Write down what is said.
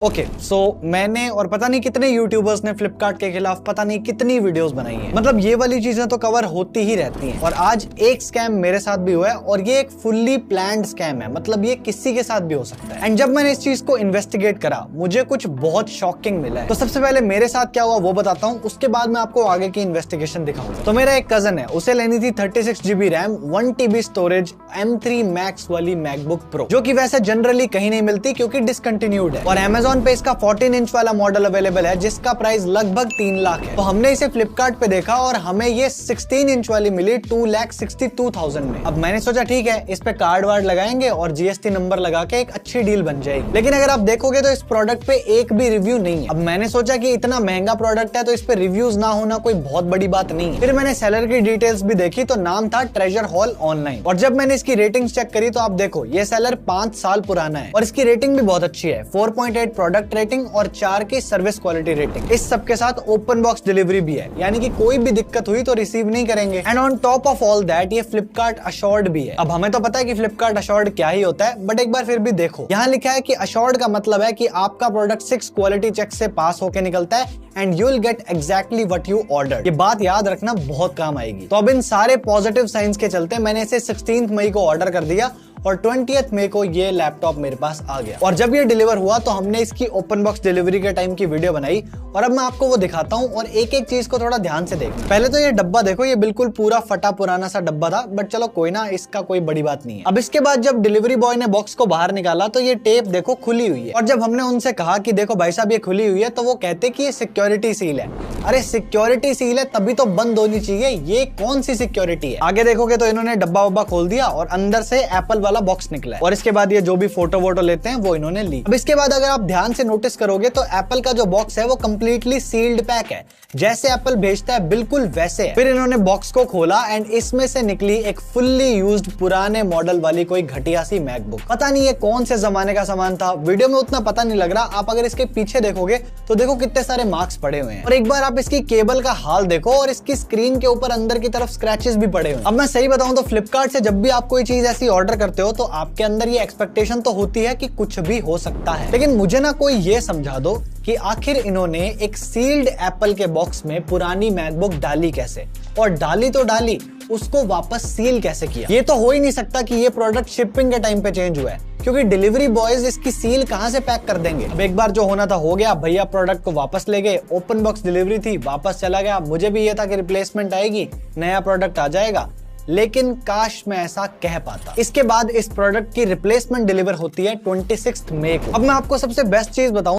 Okay, सो मैंने और पता नहीं कितने यूट्यूबर्स ने फ्लिपकार्ट के खिलाफ पता नहीं कितनी वीडियोस बनाई हैं। मतलब ये वाली चीजें तो कवर होती ही रहती हैं। और आज एक स्कैम मेरे साथ भी हुआ है और ये एक फुल्ली प्लान्ड स्कैम है। मतलब ये किसी के साथ भी हो सकता है। एंड जब मैंने इस चीज को इन्वेस्टिगेट करा मुझे कुछ बहुत शॉकिंग मिला है। तो सबसे पहले मेरे साथ क्या हुआ वो बताता हूँ, उसके बाद मैं आपको आगे की इन्वेस्टिगेशन दिखाऊंगा। तो मेरा एक कजन है, उसे लेनी थी 36 GB RAM 1 TB storage M3 Max वाली मैकबुक प्रो, जो कि वैसे जनरली कहीं नहीं मिलती क्योंकि डिसकंटिन्यूड है। और Amazon पे इसका 14 इंच वाला मॉडल अवेलेबल है जिसका प्राइस लगभग 3 लाख है। तो हमने इसे फ्लिपकार्ट पे देखा और हमें ये 16 इंच वाली मिली 2,62,000 में। अब मैंने सोचा ठीक है, इस पे कार्ड वार्ड लगाएंगे और GST नंबर लगा के एक अच्छी डील बन जाएगी। लेकिन अगर आप देखोगे तो इस प्रोडक्ट पे एक भी रिव्यू नहीं है। अब मैंने सोचा कि इतना महंगा प्रोडक्ट है तो इस पे रिव्यूज ना होना कोई बहुत बड़ी बात नहीं है। फिर मैंने सेलर की डिटेल्स भी देखी तो नाम था ट्रेजर हॉल ऑनलाइन। और जब मैंने इसकी रेटिंग्स चेक करी तो आप देखो ये सेलर 5 साल पुराना है और इसकी रेटिंग भी बहुत अच्छी है, 4.8 प्रोडक्ट रेटिंग और 4 की सर्विस क्वालिटी रेटिंग। इस सब के साथ ओपन बॉक्स डिलीवरी भी है, यानी कि कोई भी दिक्कत हुई तो रिसीव नहीं करेंगे। And on top of all that ये फ्लिपकार्ट अश्योर्ड भी है। अब हमें तो पता है कि फ्लिपकार्ट अश्योर्ड क्या ही होता है, बट एक बार फिर भी देखो यहाँ लिखा है कि अश्योर्ड का मतलब है कि आपका प्रोडक्ट 6 क्वालिटी चेक से पास होकर निकलता है and you will get exactly what you ordered. ये बात याद रखना बहुत काम आएगी। तो अब इन सारे पॉजिटिव साइंस के चलते मैंने इसे 16 मई को ऑर्डर कर दिया और 20 मई को ये लैपटॉप मेरे पास आ गया। और जब ये डिलीवर हुआ तो हमने इसकी ओपन बॉक्स डिलीवरी के टाइम की वीडियो बनाई और अब मैं आपको वो दिखाता हूँ और एक एक चीज को थोड़ा ध्यान से देखना। पहले तो ये डब्बा देखो, ये बिल्कुल पूरा फटा पुराना सा डब्बा था, बट चलो कोई ना, इसका कोई बड़ी बात नहीं है। अब इसके बाद जब डिलीवरी बॉय ने बॉक्स को बाहर निकाला तो ये टेप देखो खुली हुई है। और जब हमने उनसे कहा कि देखो भाई साहब ये खुली हुई है तो वो कहते कि ये सिक्योरिटी सील है। अरे सिक्योरिटी सील है तभी तो बंद होनी चाहिए, ये कौन सी सिक्योरिटी है? आगे देखोगे तो इन्होंने डब्बा वब्बा खोल दिया और अंदर से एप्पल वाला बॉक्स निकला है। और इसके बाद ये जो भी फोटो वोटो लेते हैं वो इन्होंने ली। अब इसके बाद अगर आप ध्यान से नोटिस करोगे तो एप्पल का जो बॉक्स है वो कंप्लीटली सील्ड पैक है, जैसे एप्पल भेजता है बिल्कुल वैसे है। फिर इन्होंने बॉक्स को खोला एंड इसमें से निकली एक फुल्ली यूज्ड पुराने मॉडल वाली कोई घटिया सी मैकबुक। पता नहीं ये कौन से जमाने का सामान था, वीडियो में उतना पता नहीं लग रहा। आप अगर इसके पीछे देखोगे तो देखो कितने सारे मार्क्स पड़े हुए हैं। और एक बार आप इसकी केबल का हाल देखो और इसकी स्क्रीन के ऊपर अंदर की तरफ स्क्रैचेस भी पड़े हुए हैं। अब मैं सही बताऊं तो फ्लिपकार्ट से जब भी आप कोई चीज ऐसी ऑर्डर करते हो तो आपके अंदर ये एक्सपेक्टेशन तो होती है कि कुछ भी हो सकता है। लेकिन मुझे ना कोई ये समझा दो कि आखिर इन्होंने एक सील्ड एप्पल के बॉक्स में पुरानी मैकबुक डाली कैसे, और डाली तो डाली, उसको वापस सील कैसे किया? ये तो हो ही नहीं सकता कि ये प्रोडक्ट शिपिंग के टाइम पे चेंज हुआ है, क्योंकि डिलीवरी बॉयज इसकी सील कहां से पैक कर देंगे? अब एक बार जो होना था हो गया, भैया प्रोडक्ट को वापस ले गए, ओपन बॉक्स डिलीवरी थी, वापस चला गया। मुझे भी ये था कि रिप्लेसमेंट आएगी, नया प्रोडक्ट आ जाएगा, लेकिन काश मैं ऐसा कह पाता। इसके बाद इस प्रोडक्ट की रिप्लेसमेंट डिलीवर होती है 26 मई को। अब मैं आपको सबसे बेस्ट चीज बताऊं